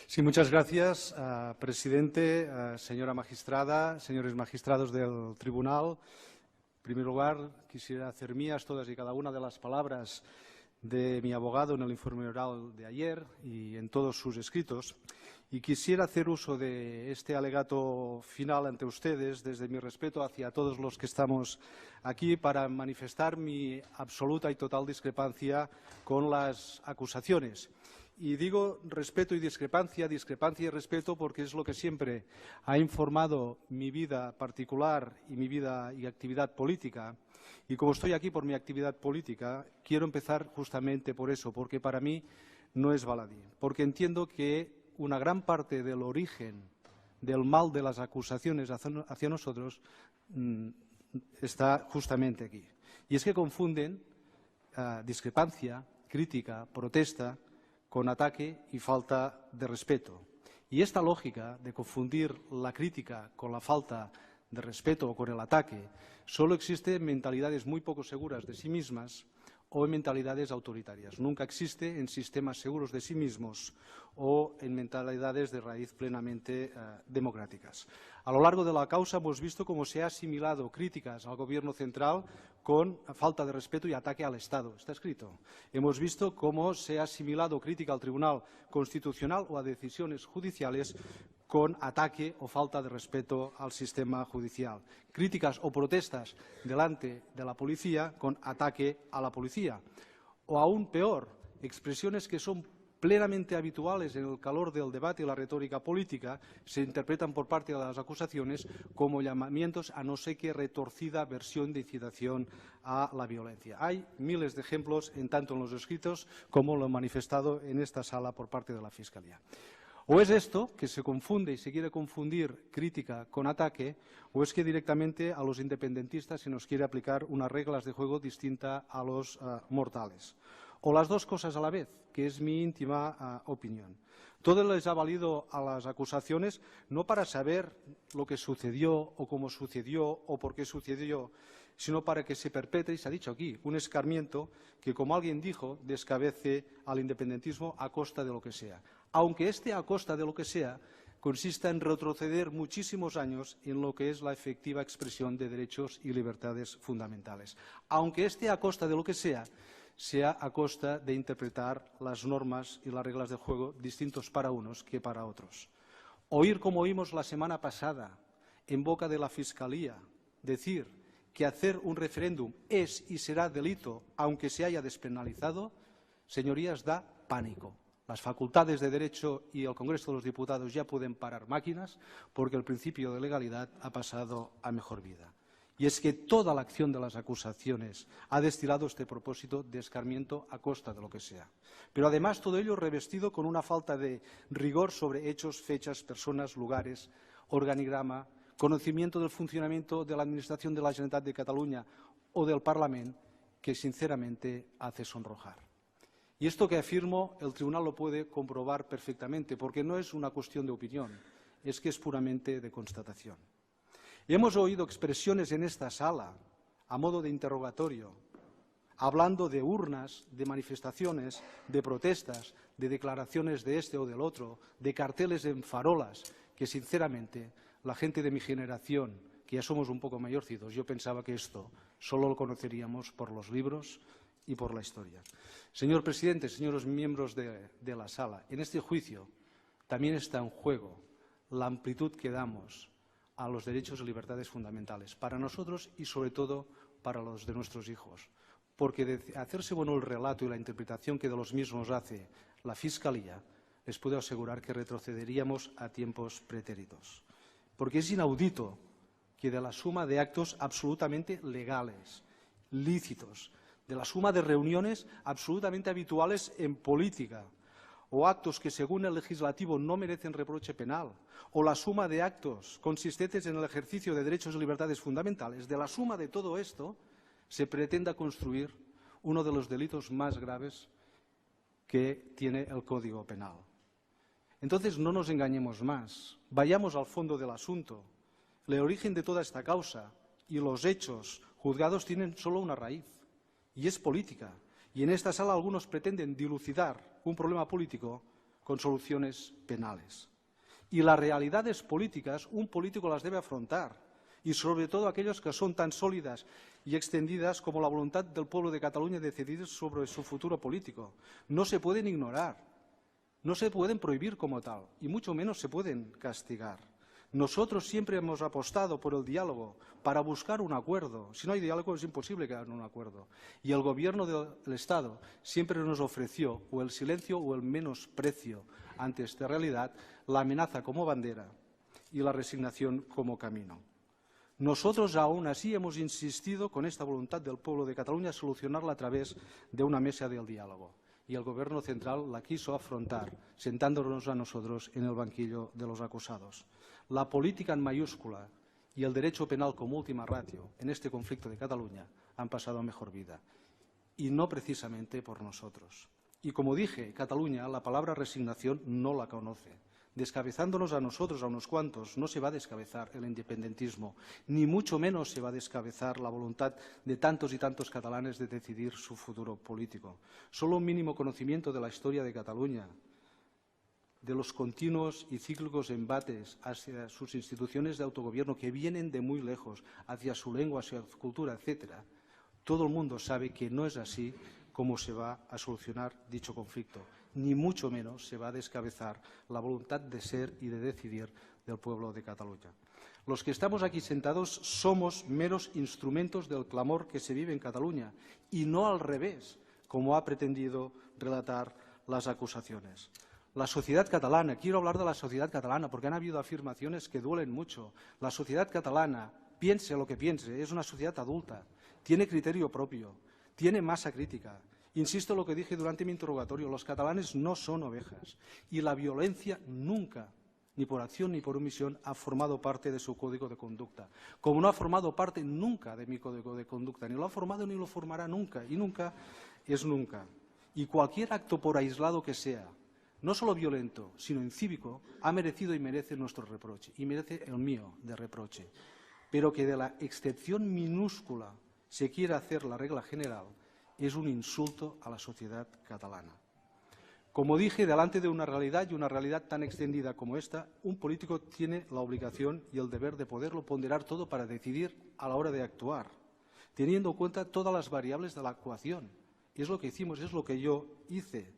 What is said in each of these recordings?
Sí, muchas gracias, presidente, señora magistrada, señores magistrados del tribunal. En primer lugar, quisiera hacer mías todas y cada una de las palabras de mi abogado en el informe oral de ayer y en todos sus escritos. Y quisiera hacer uso de este alegato final ante ustedes, desde mi respeto hacia todos los que estamos aquí, para manifestar mi absoluta y total discrepancia con las acusaciones. Y digo respeto y discrepancia y respeto, porque es lo que siempre ha informado mi vida particular y mi vida y actividad política. Y como estoy aquí por mi actividad política, quiero empezar justamente por eso, porque para mí no es baladí. Porque entiendo que una gran parte del origen del mal de las acusaciones hacia nosotros está justamente aquí. Y es que confunden discrepancia, crítica, protesta con ataque y falta de respeto. Y esta lógica de confundir la crítica con la falta de respeto o con el ataque solo existe en mentalidades muy poco seguras de sí mismas o en mentalidades autoritarias. Nunca existe en sistemas seguros de sí mismos o en mentalidades de raíz plenamente democráticas. A lo largo de la causa hemos visto cómo se ha asimilado críticas al Gobierno central con falta de respeto y ataque al Estado. Está escrito. Hemos visto cómo se ha asimilado crítica al Tribunal Constitucional o a decisiones judiciales con ataque o falta de respeto al sistema judicial. Críticas o protestas delante de la policía con ataque a la policía. O aún peor, expresiones que son plenamente habituales en el calor del debate y la retórica política se interpretan por parte de las acusaciones como llamamientos a no sé qué retorcida versión de incitación a la violencia. Hay miles de ejemplos, tanto en los escritos como lo manifestado en esta sala por parte de la Fiscalía. O es esto, que se confunde y se quiere confundir crítica con ataque, o es que directamente a los independentistas se nos quiere aplicar unas reglas de juego distintas a los mortales. O las dos cosas a la vez, que es mi íntima opinión. Todo les ha valido a las acusaciones no para saber lo que sucedió o cómo sucedió o por qué sucedió, sino para que se perpetre, y se ha dicho aquí, un escarmiento que, como alguien dijo, descabece al independentismo a costa de lo que sea. Aunque este a costa de lo que sea consista en retroceder muchísimos años en lo que es la efectiva expresión de derechos y libertades fundamentales. Aunque este a costa de lo que sea a costa de interpretar las normas y las reglas de juego distintos para unos que para otros. Oír, como oímos la semana pasada, en boca de la Fiscalía, decir que hacer un referéndum es y será delito, aunque se haya despenalizado, señorías, da pánico. Las facultades de Derecho y el Congreso de los Diputados ya pueden parar máquinas porque el principio de legalidad ha pasado a mejor vida. Y es que toda la acción de las acusaciones ha destilado este propósito de escarmiento a costa de lo que sea. Pero además todo ello revestido con una falta de rigor sobre hechos, fechas, personas, lugares, organigrama, conocimiento del funcionamiento de la Administración de la Generalitat de Cataluña o del Parlamento, que sinceramente hace sonrojar. Y esto que afirmo, el Tribunal lo puede comprobar perfectamente, porque no es una cuestión de opinión, es que es puramente de constatación. Y hemos oído expresiones en esta sala, a modo de interrogatorio, hablando de urnas, de manifestaciones, de protestas, de declaraciones de este o del otro, de carteles en farolas, que sinceramente la gente de mi generación, que ya somos un poco mayorcitos, yo pensaba que esto solo lo conoceríamos por los libros y por la historia. Señor presidente, señores miembros de la sala, en este juicio también está en juego la amplitud que damos a los derechos y libertades fundamentales, para nosotros y sobre todo para los de nuestros hijos. Porque de hacerse bueno el relato y la interpretación que de los mismos hace la Fiscalía, les puedo asegurar que retrocederíamos a tiempos pretéritos. Porque es inaudito que de la suma de actos absolutamente legales, lícitos, de la suma de reuniones absolutamente habituales en política, o actos que según el legislativo no merecen reproche penal, o la suma de actos consistentes en el ejercicio de derechos y libertades fundamentales, de la suma de todo esto se pretenda construir uno de los delitos más graves que tiene el Código Penal. Entonces, no nos engañemos más, vayamos al fondo del asunto. El origen de toda esta causa y los hechos juzgados tienen solo una raíz, y es política. Y en esta sala algunos pretenden dilucidar un problema político con soluciones penales. Y las realidades políticas, un político las debe afrontar, y sobre todo aquellas que son tan sólidas y extendidas como la voluntad del pueblo de Cataluña de decidir sobre su futuro político. No se pueden ignorar, no se pueden prohibir como tal, y mucho menos se pueden castigar. Nosotros siempre hemos apostado por el diálogo para buscar un acuerdo. Si no hay diálogo es imposible que haya un acuerdo. Y el Gobierno del Estado siempre nos ofreció o el silencio o el menosprecio ante esta realidad, la amenaza como bandera y la resignación como camino. Nosotros aún así hemos insistido con esta voluntad del pueblo de Cataluña a solucionarla a través de una mesa del diálogo. Y el Gobierno central la quiso afrontar, sentándonos a nosotros en el banquillo de los acusados. La política en mayúscula y el derecho penal como última ratio en este conflicto de Cataluña han pasado a mejor vida. Y no precisamente por nosotros. Y como dije, Cataluña la palabra resignación no la conoce. Descabezándonos a nosotros, a unos cuantos, no se va a descabezar el independentismo, ni mucho menos se va a descabezar la voluntad de tantos y tantos catalanes de decidir su futuro político. Solo un mínimo conocimiento de la historia de Cataluña, de los continuos y cíclicos embates hacia sus instituciones de autogobierno que vienen de muy lejos, hacia su lengua, hacia su cultura, etcétera. Todo el mundo sabe que no es así como se va a solucionar dicho conflicto, ni mucho menos se va a descabezar la voluntad de ser y de decidir del pueblo de Cataluña. Los que estamos aquí sentados somos meros instrumentos del clamor que se vive en Cataluña y no al revés, como ha pretendido relatar las acusaciones. La sociedad catalana, quiero hablar de la sociedad catalana porque han habido afirmaciones que duelen mucho. La sociedad catalana, piense lo que piense, es una sociedad adulta, tiene criterio propio, tiene masa crítica. Insisto en lo que dije durante mi interrogatorio, los catalanes no son ovejas y la violencia nunca, ni por acción ni por omisión, ha formado parte de su código de conducta. Como no ha formado parte nunca de mi código de conducta, ni lo ha formado ni lo formará nunca, y nunca es nunca. Y cualquier acto por aislado que sea, no solo violento, sino incívico, ha merecido y merece nuestro reproche, y merece el mío de reproche. Pero que de la excepción minúscula se quiera hacer la regla general es un insulto a la sociedad catalana. Como dije, delante de una realidad y una realidad tan extendida como esta, un político tiene la obligación y el deber de poderlo ponderar todo para decidir a la hora de actuar, teniendo en cuenta todas las variables de la ecuación. Es lo que hicimos, es lo que yo hice.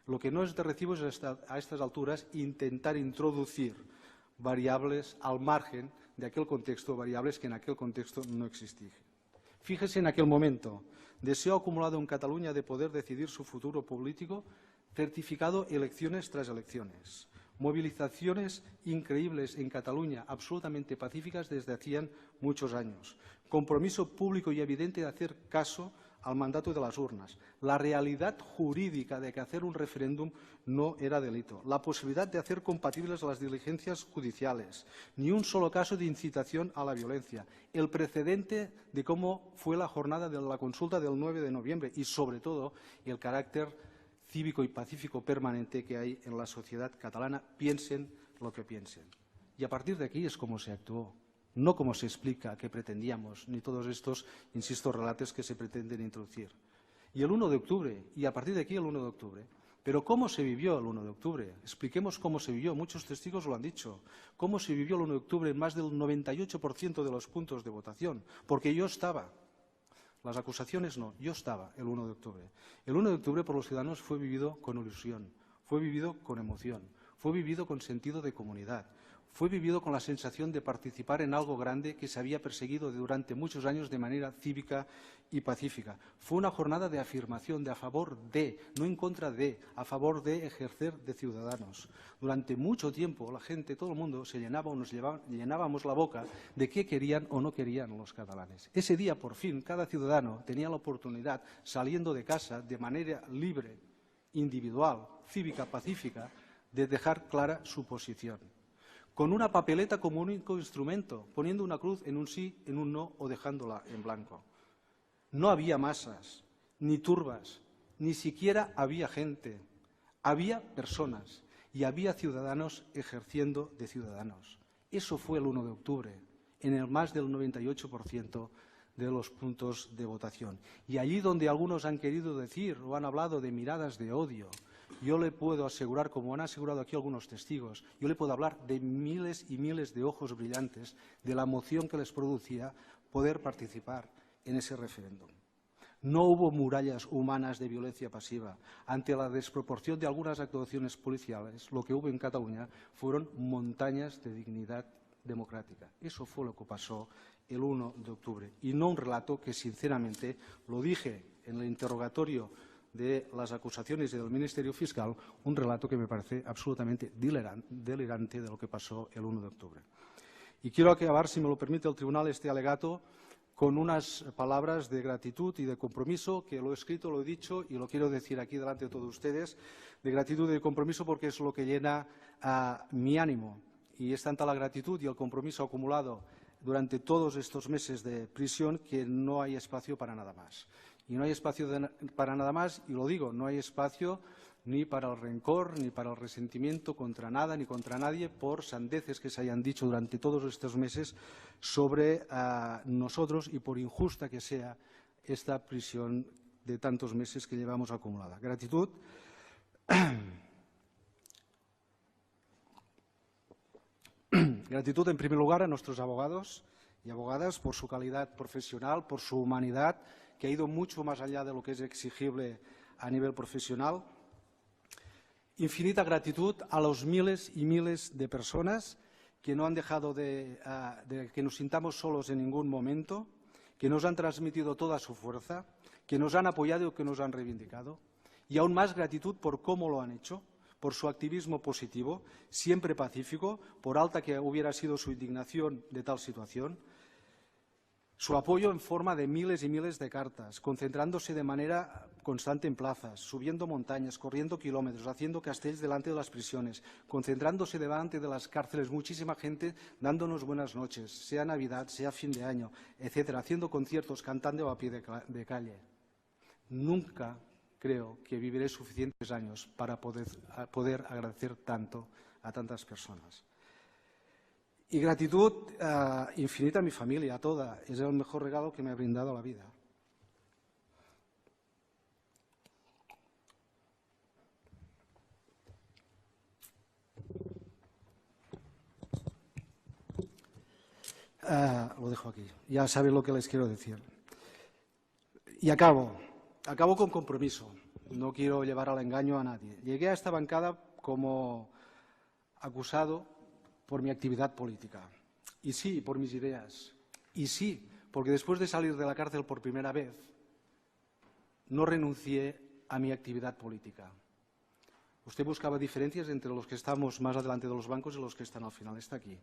Lo que no es de recibo es a estas alturas intentar introducir variables al margen de aquel contexto, variables que en aquel contexto no existían. Fíjese en aquel momento, deseo acumulado en Cataluña de poder decidir su futuro político, certificado elecciones tras elecciones, movilizaciones increíbles en Cataluña, absolutamente pacíficas desde hacían muchos años, compromiso público y evidente de hacer caso al mandato de las urnas, la realidad jurídica de que hacer un referéndum no era delito, la posibilidad de hacer compatibles las diligencias judiciales, ni un solo caso de incitación a la violencia, el precedente de cómo fue la jornada de la consulta del 9 de noviembre y, sobre todo, el carácter cívico y pacífico permanente que hay en la sociedad catalana, piensen lo que piensen. Y a partir de aquí es como se actuó. No como se explica que pretendíamos, ni todos estos, insisto, relatos que se pretenden introducir. Y el 1 de octubre, y a partir de aquí el 1 de octubre. Pero ¿cómo se vivió el 1 de octubre? Expliquemos cómo se vivió, muchos testigos lo han dicho. ¿Cómo se vivió el 1 de octubre en más del 98% de los puntos de votación? Porque yo estaba. Las acusaciones no, yo estaba el 1 de octubre. El 1 de octubre por los ciudadanos fue vivido con ilusión, fue vivido con emoción, fue vivido con sentido de comunidad. Fue vivido con la sensación de participar en algo grande que se había perseguido durante muchos años de manera cívica y pacífica. Fue una jornada de afirmación, de a favor de, no en contra de, a favor de ejercer de ciudadanos. Durante mucho tiempo la gente, todo el mundo, se llenaba o nos llenábamos la boca de qué querían o no querían los catalanes. Ese día, por fin, cada ciudadano tenía la oportunidad, saliendo de casa de manera libre, individual, cívica, pacífica, de dejar clara su posición. Con una papeleta como único instrumento, poniendo una cruz en un sí, en un no o dejándola en blanco. No había masas, ni turbas, ni siquiera había gente. Había personas y había ciudadanos ejerciendo de ciudadanos. Eso fue el 1 de octubre, en el más del 98% de los puntos de votación. Y allí donde algunos han querido decir o han hablado de miradas de odio, Yo le puedo asegurar, como han asegurado aquí algunos testigos, yo le puedo hablar de miles y miles de ojos brillantes, de la emoción que les producía poder participar en ese referéndum. No hubo murallas humanas de violencia pasiva. Ante la desproporción de algunas actuaciones policiales, lo que hubo en Cataluña fueron montañas de dignidad democrática. Eso fue lo que pasó el 1 de octubre. Y no un relato que, sinceramente, lo dije en el interrogatorio de las acusaciones del Ministerio Fiscal, un relato que me parece absolutamente delirante de lo que pasó el 1 de octubre. Y quiero acabar, si me lo permite el Tribunal, este alegato con unas palabras de gratitud y de compromiso, que lo he escrito, lo he dicho y lo quiero decir aquí delante de todos ustedes, de gratitud y de compromiso porque es lo que llena mi ánimo. Y es tanta la gratitud y el compromiso acumulado durante todos estos meses de prisión que no hay espacio para nada más. Y no hay espacio para nada más, y lo digo, no hay espacio ni para el rencor, ni para el resentimiento contra nada ni contra nadie por sandeces que se hayan dicho durante todos estos meses sobre nosotros y por injusta que sea esta prisión de tantos meses que llevamos acumulada. Gratitud. Gratitud, en primer lugar, a nuestros abogados y abogadas por su calidad profesional, por su humanidad, que ha ido mucho más allá de lo que es exigible a nivel profesional. Infinita gratitud a los miles y miles de personas que no han dejado de que nos sintamos solos en ningún momento, que nos han transmitido toda su fuerza, que nos han apoyado y que nos han reivindicado. Y aún más gratitud por cómo lo han hecho, por su activismo positivo, siempre pacífico, por alta que hubiera sido su indignación de tal situación. Su apoyo en forma de miles y miles de cartas, concentrándose de manera constante en plazas, subiendo montañas, corriendo kilómetros, haciendo castells delante de las prisiones, concentrándose delante de las cárceles, muchísima gente dándonos buenas noches, sea Navidad, sea fin de año, etcétera, haciendo conciertos, cantando a pie de calle. Nunca creo que viviré suficientes años para poder agradecer tanto a tantas personas. Y gratitud infinita a mi familia, a toda. Es el mejor regalo que me ha brindado la vida. Lo dejo aquí. Ya saben lo que les quiero decir. Y acabo con compromiso. No quiero llevar al engaño a nadie. Llegué a esta bancada como acusado por mi actividad política. Y sí, por mis ideas. Y sí, porque después de salir de la cárcel por primera vez, no renuncié a mi actividad política. Usted buscaba diferencias entre los que estamos más adelante de los bancos y los que están al final. Está aquí.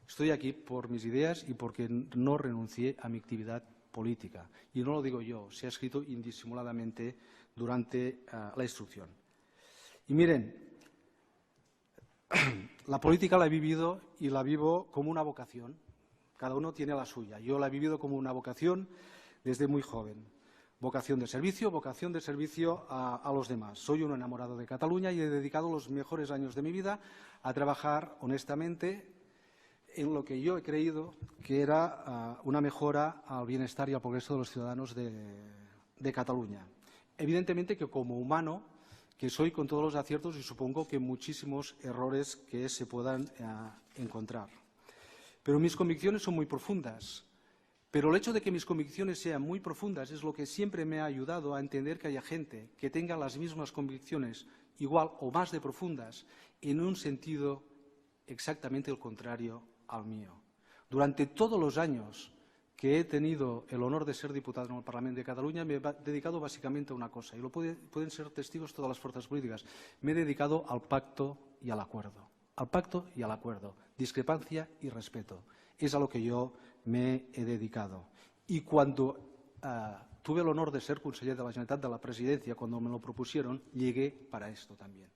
Estoy aquí por mis ideas y porque no renuncié a mi actividad política. Y no lo digo yo, se ha escrito indisimuladamente durante la instrucción. Y miren, la política la he vivido y la vivo como una vocación. Cada uno tiene la suya. Yo la he vivido como una vocación desde muy joven. Vocación de servicio a los demás. Soy un enamorado de Cataluña y he dedicado los mejores años de mi vida a trabajar honestamente en lo que yo he creído que era una mejora al bienestar y al progreso de los ciudadanos de Cataluña. Evidentemente que como humano que soy con todos los aciertos y supongo que muchísimos errores que se puedan encontrar. Pero mis convicciones son muy profundas. Pero el hecho de que mis convicciones sean muy profundas es lo que siempre me ha ayudado a entender que haya gente que tenga las mismas convicciones, igual o más de profundas, en un sentido exactamente el contrario al mío. Durante todos los años que he tenido el honor de ser diputado en el Parlamento de Cataluña, me he dedicado básicamente a una cosa, y lo pueden ser testigos todas las fuerzas políticas. Me he dedicado al pacto y al acuerdo. Al pacto y al acuerdo. Discrepancia y respeto. Es a lo que yo me he dedicado. Y cuando tuve el honor de ser conseller de la Generalitat de la Presidencia, cuando me lo propusieron, llegué para esto también.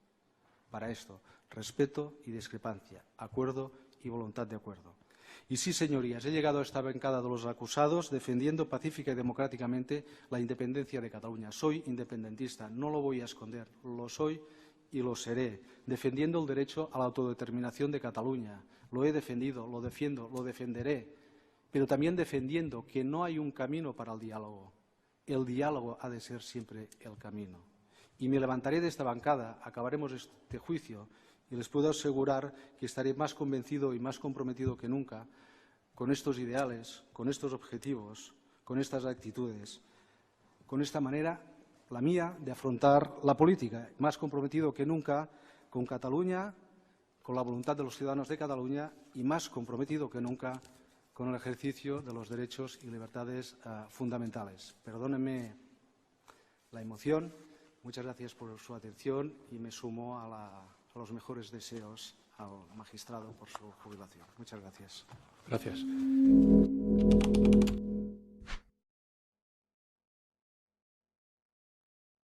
Para esto. Respeto y discrepancia. Acuerdo y voluntad de acuerdo. Y sí, señorías, he llegado a esta bancada de los acusados defendiendo pacífica y democráticamente la independencia de Cataluña. Soy independentista, no lo voy a esconder, lo soy y lo seré, defendiendo el derecho a la autodeterminación de Cataluña. Lo he defendido, lo defiendo, lo defenderé, pero también defendiendo que no hay un camino para el diálogo. El diálogo ha de ser siempre el camino. y me levantaré de esta bancada, acabaremos este juicio y les puedo asegurar que estaré más convencido y más comprometido que nunca con estos ideales, con estos objetivos, con estas actitudes, con esta manera, la mía, de afrontar la política, más comprometido que nunca con Cataluña, con la voluntad de los ciudadanos de Cataluña y más comprometido que nunca con el ejercicio de los derechos y libertades fundamentales. Perdónenme la emoción, muchas gracias por su atención y me sumo a los mejores deseos al magistrado por su jubilación. Muchas gracias. Gracias.